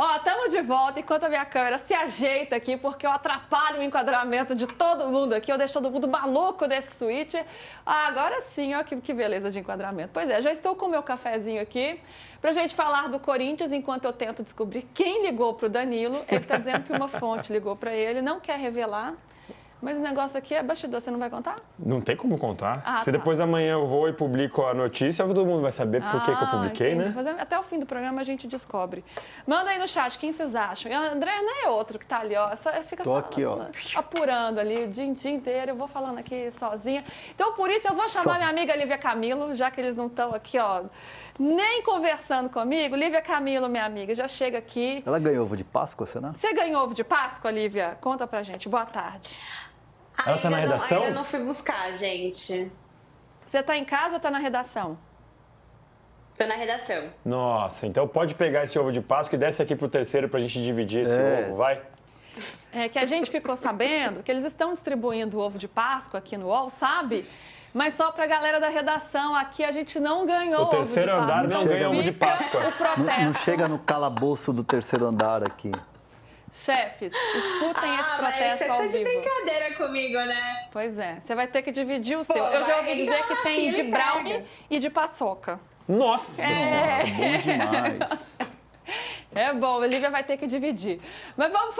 Ó, estamos de volta enquanto a minha câmera se ajeita aqui, porque eu atrapalho o enquadramento de todo mundo aqui, eu deixo todo mundo maluco desse suíte. Ah, agora sim, ó, que beleza de enquadramento. Pois é, já estou com o meu cafezinho aqui pra gente falar do Corinthians, enquanto eu tento descobrir quem ligou pro Danilo. Ele tá dizendo que uma fonte ligou para ele, não quer revelar. Mas o negócio aqui é bastidor, você não vai contar? Não tem como contar. Se tá. depois amanhã eu vou e publico a notícia, todo mundo vai saber por que eu publiquei, entendi. né? Até o fim do programa a gente descobre. Manda aí no chat quem vocês acham. E o André não é outro que tá ali, ó. Fica só aqui, ó. apurando ali o dia inteiro. Eu vou falando aqui sozinha. Então, por isso, eu vou chamar minha amiga Lívia Camilo, já que eles não estão aqui, ó, nem conversando comigo. Lívia Camilo, minha amiga, já chega aqui. Ela ganhou ovo de Páscoa, você não? Você ganhou ovo de Páscoa, Lívia? Conta pra gente. Boa tarde. Ela tá na redação? Ainda não fui buscar, gente. Você tá em casa ou tá na redação? Tô na redação. Nossa, então pode pegar esse ovo de Páscoa e desce aqui pro terceiro pra gente dividir esse ovo, vai? É que a gente ficou sabendo que eles estão distribuindo o ovo de Páscoa aqui no UOL, sabe? Mas só pra galera da redação, aqui a gente não ganhou ovo de Páscoa. O terceiro andar não ganha ovo de Páscoa. O protesto. Não chega no calabouço do terceiro andar aqui. Chefes, escutem esse protesto ao vivo. Você tá de vivo. brincadeira comigo, né? Pois é, você vai ter que dividir o seu. Eu já ouvi dizer que tem de brownie e de paçoca. Nossa! Nossa, bom demais. É bom, a Lívia vai ter que dividir. Mas vamos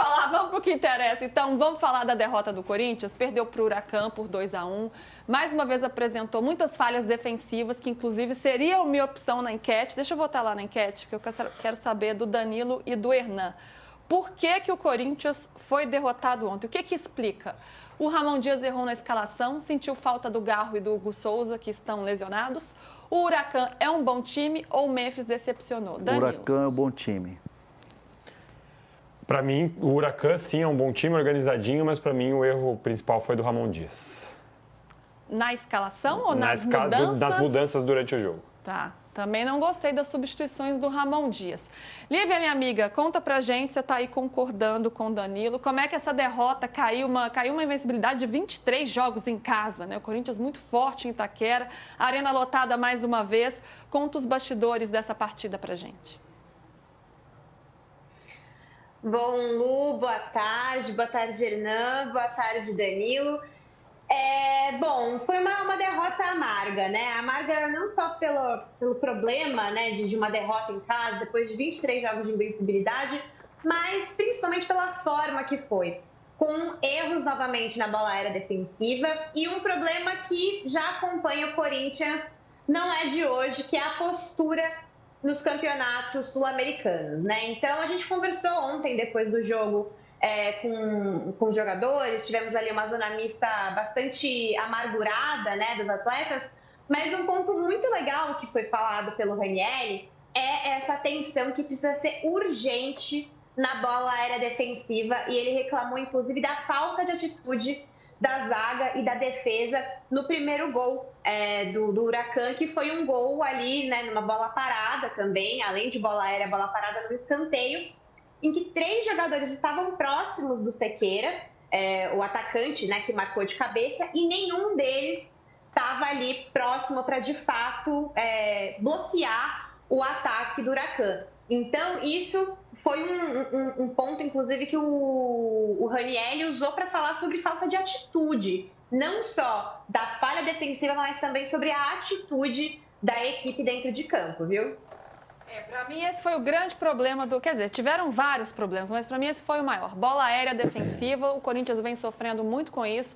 pro que interessa. Então, vamos falar da derrota do Corinthians. Perdeu pro Huracan por 2-1. Mais uma vez apresentou muitas falhas defensivas, que inclusive seriam minha opção na enquete. Deixa eu voltar lá na enquete, porque eu quero saber do Danilo e do Hernan. Por que o Corinthians foi derrotado ontem? O que explica? O Ramon Dias errou na escalação, sentiu falta do Garro e do Hugo Souza, que estão lesionados. O Huracan é um bom time ou o Memphis decepcionou? Danilo. O Huracan é um bom time. Pra mim, o Huracan, sim, é um bom time, organizadinho, mas pra mim o erro principal foi do Ramon Dias. Na escalação ou nas mudanças? Nas mudanças durante o jogo. Tá. Também não gostei das substituições do Ramon Dias. Lívia, minha amiga, conta pra gente, você tá aí concordando com o Danilo, como é que essa derrota caiu uma invencibilidade de 23 jogos em casa, né? O Corinthians muito forte em Itaquera, a arena lotada mais uma vez. Conta os bastidores dessa partida pra gente. Bom, Lu, boa tarde Hernan, boa tarde, Danilo. Bom, foi uma derrota amarga, né? Amarga não só pelo problema, né, de uma derrota em casa, depois de 23 jogos de invencibilidade, mas principalmente pela forma que foi. Com erros novamente na bola aérea defensiva e um problema que já acompanha o Corinthians, não é de hoje, que é a postura nos campeonatos sul-americanos, né? Então, a gente conversou ontem, depois do jogo, com os jogadores, tivemos ali uma zona mista bastante amargurada, né, dos atletas, mas um ponto muito legal que foi falado pelo Ranieri é essa atenção que precisa ser urgente na bola aérea defensiva, e ele reclamou, inclusive, da falta de atitude da zaga e da defesa no primeiro gol do Huracan, que foi um gol ali, né, numa bola parada também, além de bola aérea, bola parada no escanteio, em que 3 jogadores estavam próximos do Sequeira, o atacante, né, que marcou de cabeça, e nenhum deles estava ali próximo para, de fato, bloquear o ataque do Huracan. Então, isso foi um ponto, inclusive, que o Ranieri usou para falar sobre falta de atitude, não só da falha defensiva, mas também sobre a atitude da equipe dentro de campo, viu? Para mim esse foi o grande problema quer dizer, tiveram vários problemas, mas para mim esse foi o maior. Bola aérea defensiva, o Corinthians vem sofrendo muito com isso.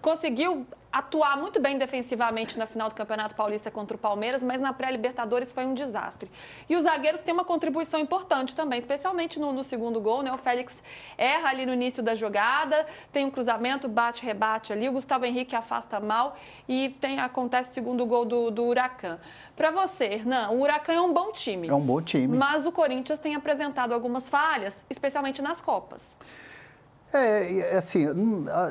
Conseguiu atuar muito bem defensivamente na final do Campeonato Paulista contra o Palmeiras, mas na pré-Libertadores foi um desastre. E os zagueiros têm uma contribuição importante também, especialmente no segundo gol, né? O Félix erra ali no início da jogada, tem um cruzamento, bate-rebate ali, o Gustavo Henrique afasta mal e acontece o segundo gol do Huracan. Para você, Hernan, o Huracan é um bom time. É um bom time. Mas o Corinthians tem apresentado algumas falhas, especialmente nas Copas. Assim,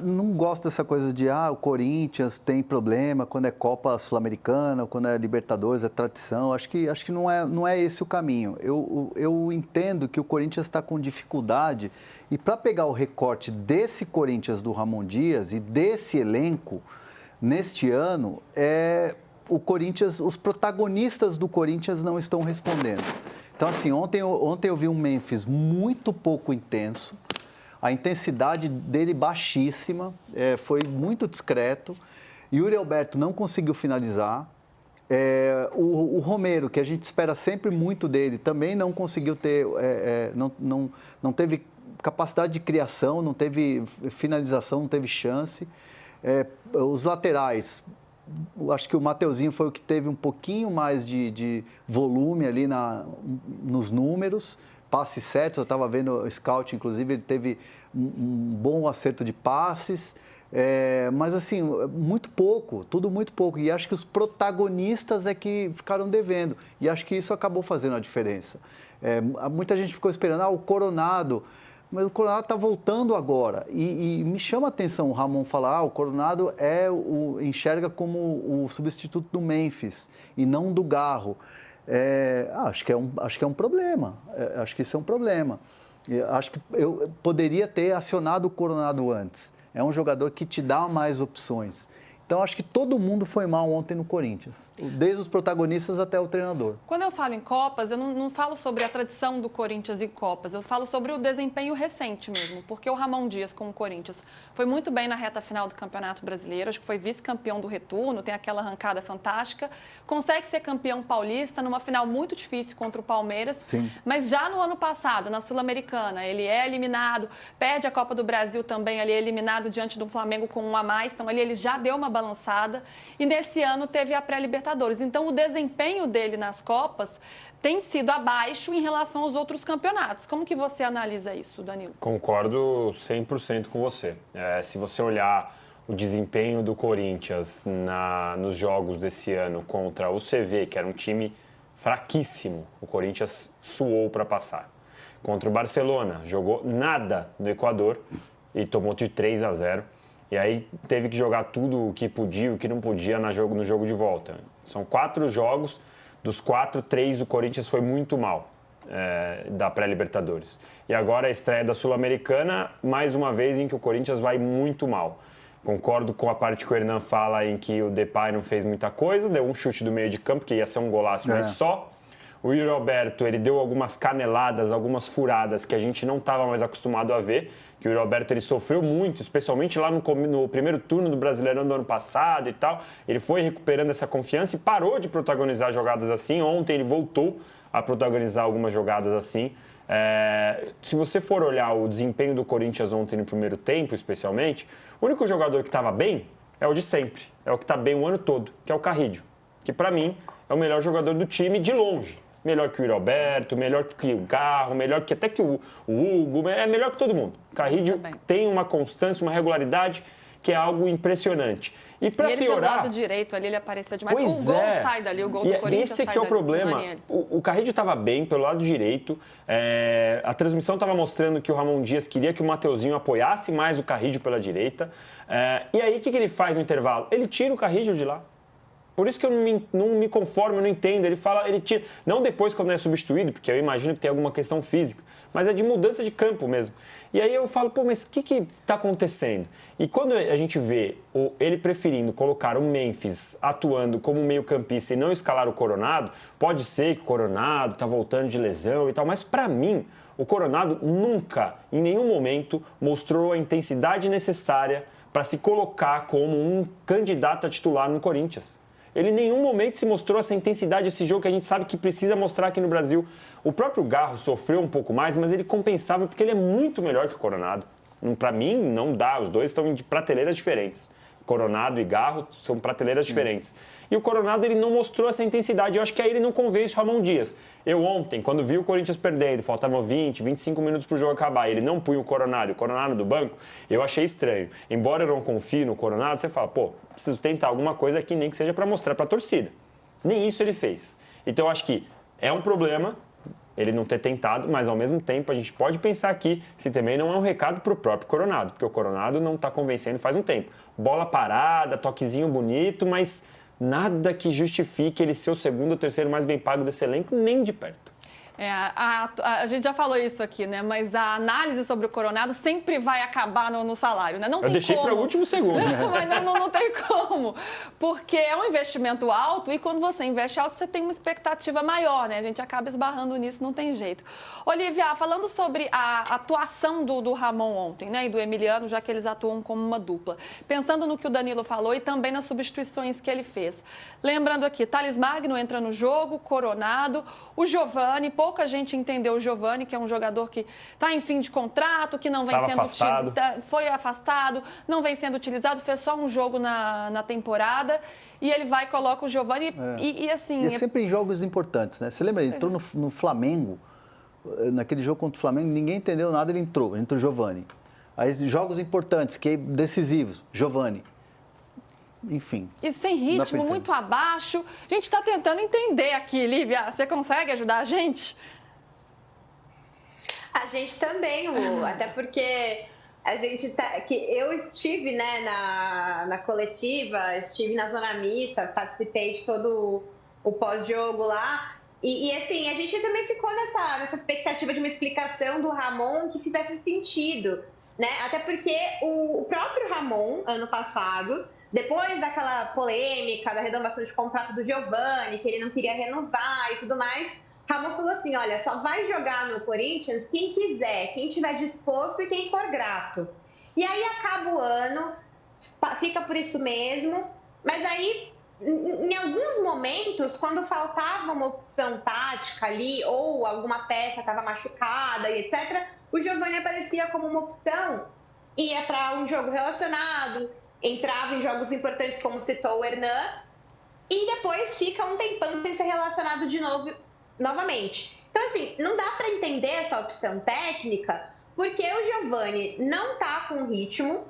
não gosto dessa coisa de o Corinthians tem problema quando é Copa Sul-Americana, quando é Libertadores, é tradição. Acho que não é esse o caminho. Eu entendo que o Corinthians está com dificuldade e para pegar o recorte desse Corinthians do Ramon Dias e desse elenco neste ano, o Corinthians, os protagonistas do Corinthians não estão respondendo. Então, assim, ontem eu vi um Memphis muito pouco intenso, a intensidade dele baixíssima, foi muito discreto. Yuri Alberto não conseguiu finalizar. O Romero, que a gente espera sempre muito dele, também não conseguiu ter, não teve capacidade de criação, não teve finalização, não teve chance. Os laterais, acho que o Mateuzinho foi o que teve um pouquinho mais de volume ali nos números, passes certos, eu estava vendo o scout, inclusive, ele teve um bom acerto de passes, mas assim, muito pouco, tudo muito pouco, e acho que os protagonistas é que ficaram devendo, e acho que isso acabou fazendo a diferença. Muita gente ficou esperando, o Coronado, mas o Coronado está voltando agora, e me chama a atenção o Ramon falar, o Coronado enxerga como o substituto do Memphis, e não do Garro. Acho que é um problema, acho que isso é um problema. Acho que eu poderia ter acionado o Coronado antes. É um jogador que te dá mais opções. Então, acho que todo mundo foi mal ontem no Corinthians, desde os protagonistas até o treinador. Quando eu falo em Copas, eu não falo sobre a tradição do Corinthians em Copas, eu falo sobre o desempenho recente mesmo, porque o Ramon Dias com o Corinthians foi muito bem na reta final do Campeonato Brasileiro, acho que foi vice-campeão do retorno, tem aquela arrancada fantástica, consegue ser campeão paulista numa final muito difícil contra o Palmeiras. Sim. Mas já no ano passado, na Sul-Americana, ele é eliminado, perde a Copa do Brasil também, ele é eliminado diante do Flamengo com 1 a mais, então ali ele já deu uma balançada, e nesse ano teve a pré-Libertadores. Então, o desempenho dele nas Copas tem sido abaixo em relação aos outros campeonatos. Como que você analisa isso, Danilo? Concordo 100% com você. Se você olhar o desempenho do Corinthians nos jogos desse ano contra o CV, que era um time fraquíssimo, o Corinthians suou para passar. Contra o Barcelona, jogou nada no Equador e tomou de 3 a 0. E aí teve que jogar tudo o que podia e o que não podia no jogo de volta. São 4 jogos, dos 4, 3 o Corinthians foi muito mal da pré-Libertadores. E agora a estreia da Sul-Americana, mais uma vez em que o Corinthians vai muito mal. Concordo com a parte que o Hernan fala em que o Depay não fez muita coisa, deu um chute do meio de campo, que ia ser um golaço, mas só. O Yuri Alberto, ele deu algumas caneladas, algumas furadas que a gente não estava mais acostumado a ver, que o Yuri Alberto ele sofreu muito, especialmente lá no primeiro turno do Brasileirão do ano passado e tal. Ele foi recuperando essa confiança e parou de protagonizar jogadas assim. Ontem ele voltou a protagonizar algumas jogadas assim. Se você for olhar o desempenho do Corinthians ontem no primeiro tempo, especialmente, o único jogador que estava bem é o de sempre, é o que está bem o ano todo, que é o Carrillo, que para mim é o melhor jogador do time de longe. Melhor que o Yuri Alberto, melhor que o Garro, melhor que até que o Hugo, é melhor que todo mundo. O Carrillo tem uma constância, uma regularidade que é algo impressionante. E para piorar... pelo lado direito ali, ele apareceu demais. Pois o gol sai dali, o gol do Corinthians esse sai que é o problema. dali, O Carrillo estava bem pelo lado direito. A transmissão estava mostrando que o Ramon Dias queria que o Mateuzinho apoiasse mais o Carrillo pela direita. E aí, o que ele faz no intervalo? Ele tira o Carrillo de lá. Por isso que eu não me conformo, eu não entendo. Ele tira, não depois quando é substituído, porque eu imagino que tem alguma questão física, mas é de mudança de campo mesmo. E aí eu falo, mas o que está acontecendo? E quando a gente vê ele preferindo colocar o Memphis atuando como meio-campista e não escalar o Coronado, pode ser que o Coronado está voltando de lesão e tal, mas para mim, o Coronado nunca, em nenhum momento, mostrou a intensidade necessária para se colocar como um candidato a titular no Corinthians. Ele em nenhum momento se mostrou essa intensidade, esse jogo que a gente sabe que precisa mostrar aqui no Brasil. O próprio Garro sofreu um pouco mais, mas ele compensava porque ele é muito melhor que o Coronado. Para mim, não dá. Os dois estão de prateleiras diferentes. Coronado e Garro são prateleiras diferentes. E o Coronado, ele não mostrou essa intensidade. Eu acho que aí ele não convence o Ramon Dias. Eu ontem, quando vi o Corinthians perdendo, faltavam 20, 25 minutos para o jogo acabar, ele não punha o Coronado do banco, eu achei estranho. Embora eu não confie no Coronado, você fala, preciso tentar alguma coisa aqui, nem que seja para mostrar para a torcida. Nem isso ele fez. Então, eu acho que é um problema ele não ter tentado, mas ao mesmo tempo a gente pode pensar aqui se também não é um recado para o próprio Coronado, porque o Coronado não está convencendo faz um tempo. Bola parada, toquezinho bonito, mas nada que justifique ele ser o segundo ou terceiro mais bem pago desse elenco, nem de perto. A gente já falou isso aqui, né? Mas a análise sobre o Coronado sempre vai acabar no salário, né? Não tem Eu deixei para o último segundo. Mas não tem como. Porque é um investimento alto e quando você investe alto, você tem uma expectativa maior, né? A gente acaba esbarrando nisso, não tem jeito. Olivia, falando sobre a atuação do Ramon ontem, né? E do Emiliano, já que eles atuam como uma dupla. Pensando no que o Danilo falou e também nas substituições que ele fez. Lembrando aqui, Thales Magno entra no jogo, Coronado, o Giovani, pouca gente entendeu o Giovani, que é um jogador que está em fim de contrato, que não vem sendo utilizado, foi afastado, não vem sendo utilizado, fez só um jogo na temporada e ele vai e coloca o Giovani e assim... E é sempre em jogos importantes, né? Você lembra, ele entrou no Flamengo, naquele jogo contra o Flamengo, ninguém entendeu nada, ele entrou o Giovani. Aí jogos importantes, que decisivos, Giovani. Enfim. E sem ritmo, muito abaixo. A gente está tentando entender aqui, Lívia. Você consegue ajudar a gente? A gente também, Lu. Até porque a gente eu estive, né, na coletiva, estive na zona mista, participei de todo o pós-jogo lá. E assim, a gente também ficou nessa expectativa de uma explicação do Ramon que fizesse sentido, né? Até porque o próprio Ramon, ano passado, depois daquela polêmica da renovação de contrato do Giovani, que ele não queria renovar e tudo mais, Ramon falou assim, olha, só vai jogar no Corinthians quem quiser, quem estiver disposto e quem for grato. E aí acaba o ano, fica por isso mesmo, mas aí, em alguns momentos, quando faltava uma opção tática ali, ou alguma peça estava machucada e etc., o Giovani aparecia como uma opção, ia para um jogo relacionado, entrava em jogos importantes, como citou o Hernan, e depois fica um tempão sem ser relacionado de novo, novamente. Então, assim, não dá para entender essa opção técnica, porque o Giovani não está com ritmo,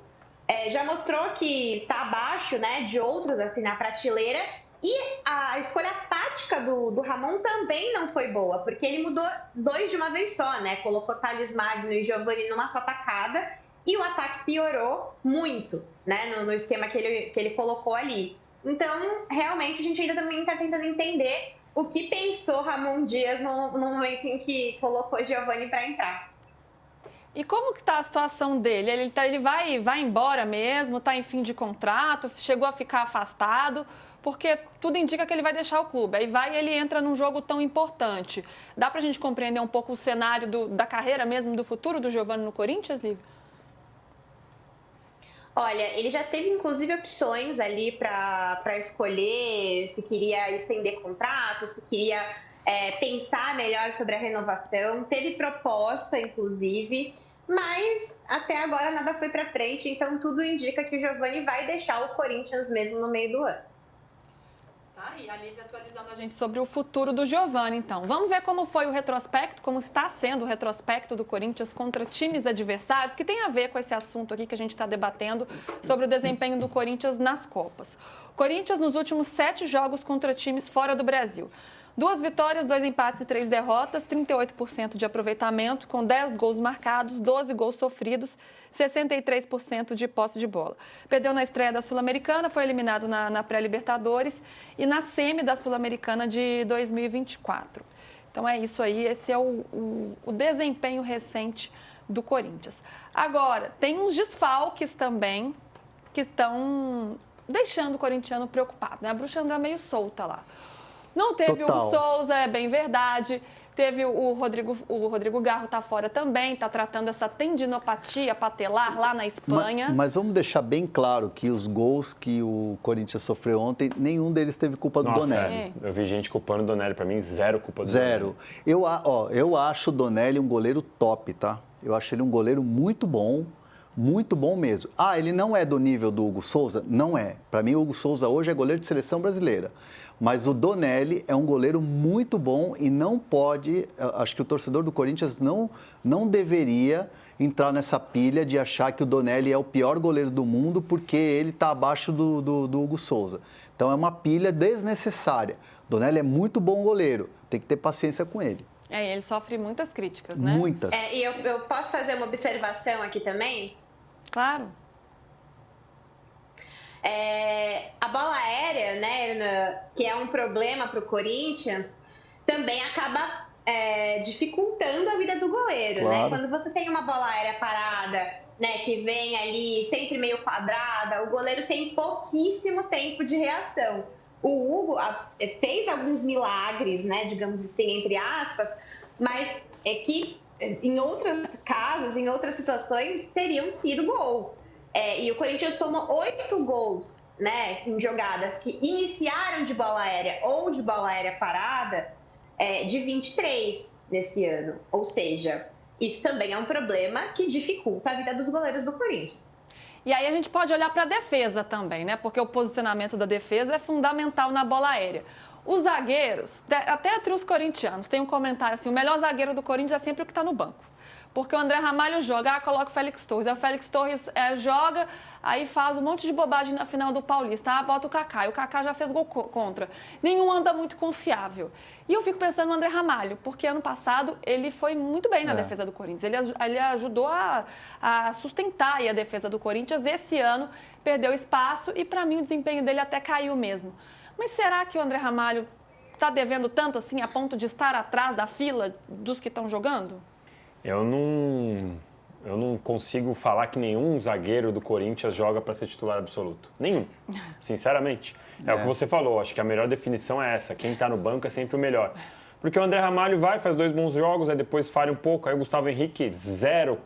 já mostrou que está abaixo, né, de outros, assim, na prateleira, e a escolha tática do Ramon também não foi boa, porque ele mudou dois de uma vez só, né, colocou Thales Magno e Giovani numa só tacada, e o ataque piorou muito, né, no esquema que ele colocou ali. Então, realmente, a gente ainda também está tentando entender o que pensou Ramon Dias no momento em que colocou Giovani para entrar. E como que está a situação dele? Ele vai embora mesmo? Está em fim de contrato? Chegou a ficar afastado? Porque tudo indica que ele vai deixar o clube. Aí ele entra num jogo tão importante. Dá para a gente compreender um pouco o cenário da carreira mesmo, do futuro do Giovani no Corinthians, Lívia? Olha, ele já teve, inclusive, opções ali para escolher se queria estender contrato, se queria pensar melhor sobre a renovação. Teve proposta, inclusive, mas até agora nada foi para frente. Então, tudo indica que o Giovani vai deixar o Corinthians mesmo no meio do ano. Tá aí, a Lívia atualizando a gente sobre o futuro do Giovani, então. Vamos ver como foi o retrospecto, como está sendo o retrospecto do Corinthians contra times adversários, que tem a ver com esse assunto aqui que a gente está debatendo sobre o desempenho do Corinthians nas Copas. O Corinthians, nos últimos 7 jogos contra times fora do Brasil. 2 vitórias, 2 empates e 3 derrotas, 38% de aproveitamento, com 10 gols marcados, 12 gols sofridos, 63% de posse de bola. Perdeu na estreia da Sul-Americana, foi eliminado na pré-Libertadores e na semi da Sul-Americana de 2024. Então é isso aí, esse é o desempenho recente do Corinthians. Agora, tem uns desfalques também que estão deixando o corintiano preocupado, né? A bruxa anda meio solta lá. Não teve o Hugo Souza, é bem verdade. Teve o Rodrigo Garro, tá fora também, tá tratando essa tendinopatia patelar lá na Espanha. Mas vamos deixar bem claro que os gols que o Corinthians sofreu ontem, nenhum deles teve culpa do Donelli. Eu vi gente culpando o Donelli, para mim, zero culpa do Donelli. Eu acho o Donelli um goleiro top, tá? Eu acho ele um goleiro muito bom mesmo. Ele não é do nível do Hugo Souza? Não é. Para mim, o Hugo Souza hoje é goleiro de seleção brasileira. Mas o Donelli é um goleiro muito bom e não pode... Acho que o torcedor do Corinthians não deveria entrar nessa pilha de achar que o Donelli é o pior goleiro do mundo porque ele está abaixo do Hugo Souza. Então, é uma pilha desnecessária. O Donelli é muito bom goleiro, tem que ter paciência com ele. Ele sofre muitas críticas, né? Muitas. E eu posso fazer uma observação aqui também? Claro. A bola aérea, né, que é um problema para o Corinthians, também acaba dificultando a vida do goleiro, né? Claro. Quando você tem uma bola aérea parada, né, que vem ali sempre meio quadrada, o goleiro tem pouquíssimo tempo de reação. O Hugo fez alguns milagres, né, digamos assim, entre aspas, mas é que em outros casos, em outras situações, teriam sido gol. E o Corinthians tomou 8 gols, né, em jogadas que iniciaram de bola aérea ou de bola aérea parada, de 23 nesse ano. Ou seja, isso também é um problema que dificulta a vida dos goleiros do Corinthians. E aí a gente pode olhar para a defesa também, né? Porque o posicionamento da defesa é fundamental na bola aérea. Os zagueiros, até entre os corintianos, tem um comentário assim, o melhor zagueiro do Corinthians é sempre o que está no banco. Porque o André Ramalho joga, coloca o Félix Torres. Aí o Félix Torres joga, aí faz um monte de bobagem na final do Paulista. Bota o Kaká. E o Kaká já fez gol contra. Nenhum anda muito confiável. E eu fico pensando no André Ramalho, porque ano passado ele foi muito bem na defesa do Corinthians. Ele ajudou a sustentar aí a defesa do Corinthians. Esse ano perdeu espaço e, para mim, o desempenho dele até caiu mesmo. Mas será que o André Ramalho está devendo tanto assim a ponto de estar atrás da fila dos que estão jogando? Eu não consigo falar que nenhum zagueiro do Corinthians joga para ser titular absoluto. Nenhum, sinceramente. É o que você falou, acho que a melhor definição é essa. Quem está no banco é sempre o melhor. Porque o André Ramalho faz 2 bons jogos, aí depois falha um pouco. Aí o Gustavo Henrique, zero,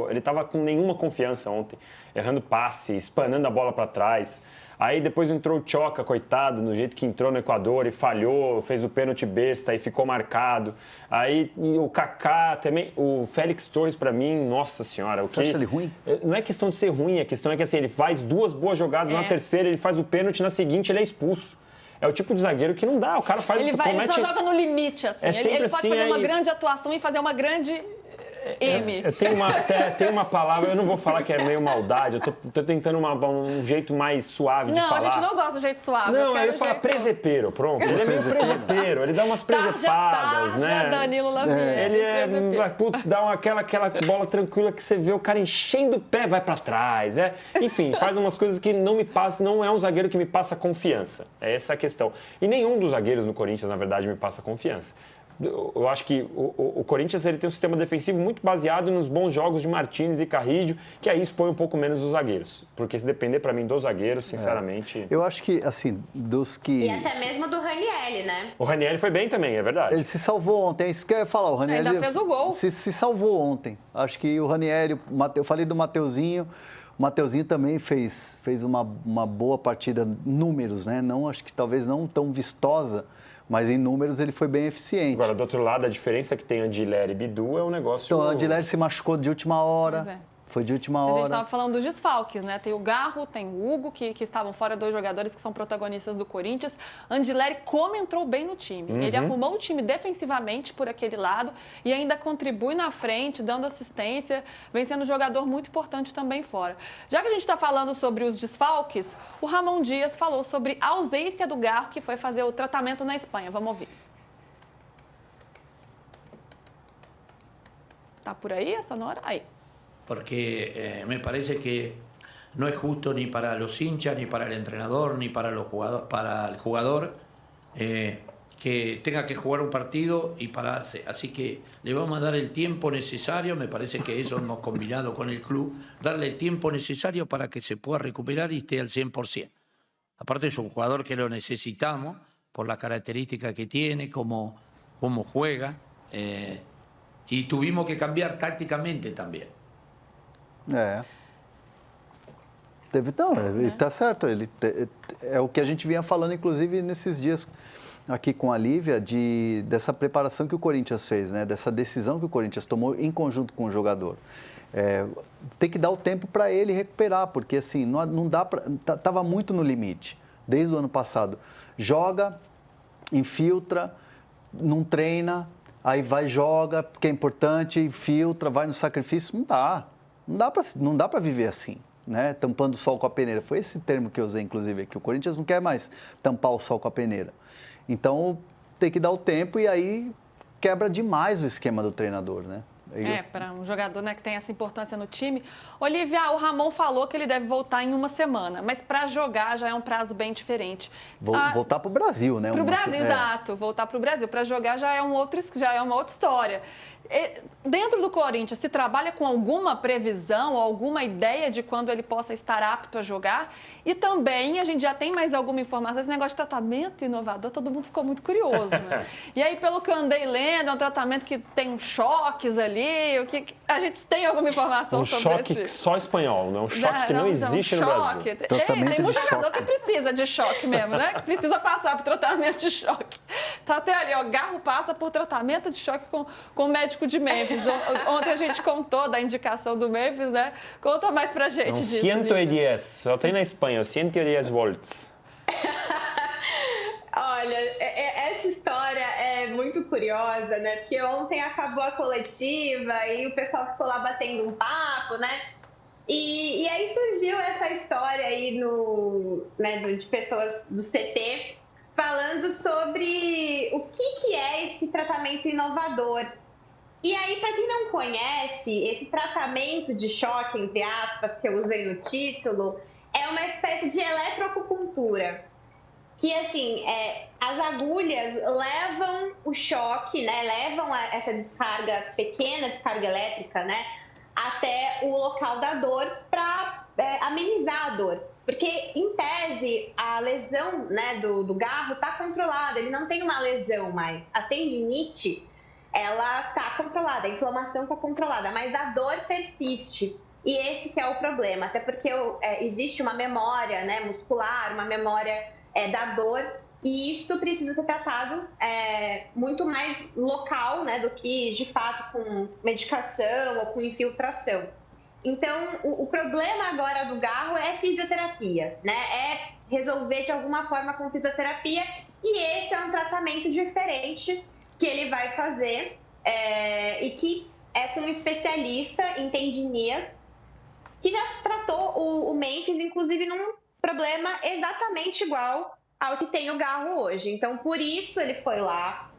ele estava com nenhuma confiança ontem. Errando passe, espanando a bola para trás. Aí depois entrou o Tchoca, coitado, no jeito que entrou no Equador e falhou, fez o pênalti besta e ficou marcado. Aí o Kaká também, o Félix Torres, pra mim, nossa senhora. Você acha ele ruim? Não é questão de ser ruim, a questão é que assim, ele faz 2 boas jogadas, na terceira ele faz o pênalti, na seguinte ele é expulso. É o tipo de zagueiro que não dá, o cara faz... Ele só joga no limite, assim. Ele pode assim, fazer uma grande atuação e fazer uma grande... Tem uma palavra, eu não vou falar que é meio maldade, eu tô tentando um jeito mais suave de falar. Não, a gente não gosta do jeito suave. Não, eu falo presepeiro, pronto. Ele é meio presepeiro, ele dá umas presepadas, né? Danilo Lavieri. Ele putz, dá aquela bola tranquila que você vê o cara enchendo o pé, vai pra trás. Enfim, faz umas coisas que não me passam, não é um zagueiro que me passa confiança. É essa a questão. E nenhum dos zagueiros no Corinthians, na verdade, me passa confiança. Eu acho que o Corinthians ele tem um sistema defensivo muito baseado nos bons jogos de Martínez e Carrillo, que aí expõe um pouco menos os zagueiros. Porque se depender, para mim, dos zagueiros, sinceramente... Eu acho que, assim, dos que... E até mesmo do Ranieri, né? O Ranieri foi bem também, é verdade. Ele se salvou ontem, é isso que eu ia falar. O Ranieri ainda fez o gol. Se salvou ontem. Acho que o Ranieri, eu falei do Mateuzinho, o Mateuzinho também fez uma boa partida, números, né? Não, acho que talvez não tão vistosa, mas em números ele foi bem eficiente. Agora, do outro lado, a diferença que tem Andileri e Bidu é um negócio... Então, o Andileri se machucou de última hora. Pois é. Foi de última A hora. gente estava falando dos desfalques, né? Tem o Garro, tem o Hugo, que estavam fora, 2 jogadores que são protagonistas do Corinthians. Andileri como entrou bem no time. Ele arrumou o time defensivamente por aquele lado e ainda contribui na frente, dando assistência, vem sendo um jogador muito importante também fora. Já que a gente está falando sobre os desfalques, o Ramon Dias falou sobre a ausência do Garro, que foi fazer o tratamento na Espanha. Vamos ouvir. Tá por aí a sonora? Aí. Porque me parece que no es justo ni para los hinchas, ni para el entrenador, ni para el jugador que tenga que jugar un partido y pararse. Así que le vamos a dar el tiempo necesario, me parece que eso hemos combinado con el club, darle el tiempo necesario para que se pueda recuperar y esté al 100%. Aparte es un jugador que lo necesitamos por la característica que tiene, cómo juega, y tuvimos que cambiar tácticamente también. Tá certo. É o que a gente vinha falando, inclusive, nesses dias aqui com a Lívia, dessa preparação que o Corinthians fez, né? Dessa decisão que o Corinthians tomou em conjunto com o jogador. Tem que dar o tempo para ele recuperar, porque assim, não dá para... Tava muito no limite, desde o ano passado. Joga, infiltra, não treina, aí vai, joga, porque é importante, infiltra, vai no sacrifício. Não dá para viver assim, né? Tampando o sol com a peneira. Foi esse termo que eu usei, inclusive, que o Corinthians não quer mais tampar o sol com a peneira. Então, tem que dar o tempo e aí quebra demais o esquema do treinador, né? Para um jogador, né, que tem essa importância no time. Olivia, o Ramon falou que ele deve voltar em uma semana, mas para jogar já é um prazo bem diferente. Voltar para o Brasil, né? Para o Brasil, exato. Voltar para o Brasil. Para jogar já é uma outra história. Dentro do Corinthians, se trabalha com alguma previsão, alguma ideia de quando ele possa estar apto a jogar? E também, a gente já tem mais alguma informação, esse negócio de tratamento inovador, todo mundo ficou muito curioso, né? E aí, pelo que eu andei lendo, é um tratamento que tem uns choques ali, a gente tem alguma informação sobre isso? Um choque só espanhol, né? Um choque que não existe no Brasil. Tem muito jogador que precisa de choque mesmo, né? Que precisa passar por tratamento de choque. Tá até ali, ó, Garro passa por tratamento de choque com o médico de Memphis. Ontem a gente contou da indicação do Memphis, né? Conta mais pra gente disso. 110, só tem na Espanha, 110 volts. Olha, essa história é muito curiosa, né? Porque ontem acabou a coletiva e o pessoal ficou lá batendo um papo, né? E aí surgiu essa história aí de pessoas do CT falando sobre o que é esse tratamento inovador. E aí, para quem não conhece, esse tratamento de choque, entre aspas, que eu usei no título, é uma espécie de eletroacupuntura. Que, assim, as agulhas levam o choque, né? Levam essa descarga, pequena descarga elétrica, né? Até o local da dor para amenizar a dor. Porque, em tese, a lesão, né, do Garro está controlada, ele não tem uma lesão mais. A tendinite, ela está controlada, a inflamação está controlada, mas a dor persiste. E esse que é o problema, até porque existe uma memória, né, muscular, uma memória da dor, e isso precisa ser tratado muito mais local, né, do que, de fato, com medicação ou com infiltração. Então, o problema agora do Garro é fisioterapia, né? É resolver de alguma forma com fisioterapia, e esse é um tratamento diferente que ele vai fazer e que é com um especialista em tendinias que já tratou o Memphis, inclusive num problema exatamente igual ao que tem o Garro hoje. Então, por isso ele foi lá.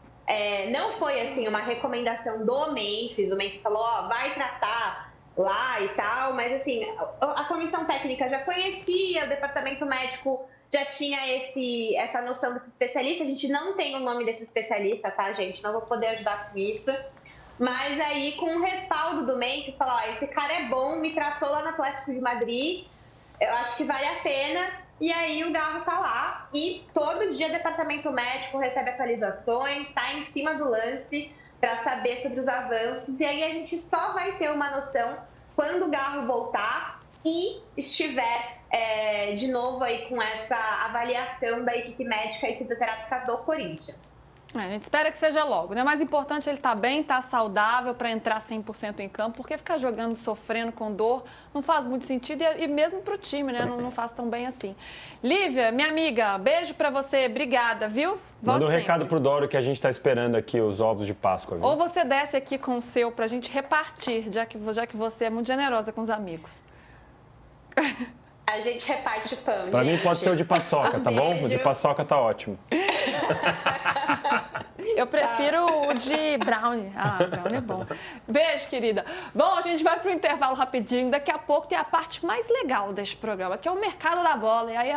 Não foi assim uma recomendação do Memphis. O Memphis falou, vai tratar lá e tal, mas assim, a comissão técnica já conhecia, o departamento médico já tinha essa noção desse especialista. A gente não tem o nome desse especialista, tá, gente? Não vou poder ajudar com isso. Mas aí, com o respaldo do Memphis, falou, esse cara é bom, me tratou lá no Atlético de Madrid, eu acho que vale a pena. E aí o Garro tá lá e todo dia o departamento médico recebe atualizações, tá em cima do lance para saber sobre os avanços. E aí a gente só vai ter uma noção quando o Garro voltar e estiver de novo aí com essa avaliação da equipe médica e fisioterápica do Corinthians. A gente espera que seja logo, né? O mais importante é ele estar bem, estar saudável para entrar 100% em campo, porque ficar jogando, sofrendo com dor, não faz muito sentido e mesmo para o time, né? Não faz tão bem assim. Lívia, minha amiga, beijo para você, obrigada, viu? Manda um recado pro Dório que a gente está esperando aqui os ovos de Páscoa, viu? Ou você desce aqui com o seu para a gente repartir, já que você é muito generosa com os amigos. A gente reparte o pão. Pra mim pode ser o de paçoca, tá bom? O de paçoca tá ótimo. Eu prefiro o de brownie. Brownie é bom. Beijo, querida. Bom, a gente vai pro intervalo rapidinho. Daqui a pouco tem a parte mais legal deste programa, que é o mercado da bola. E aí,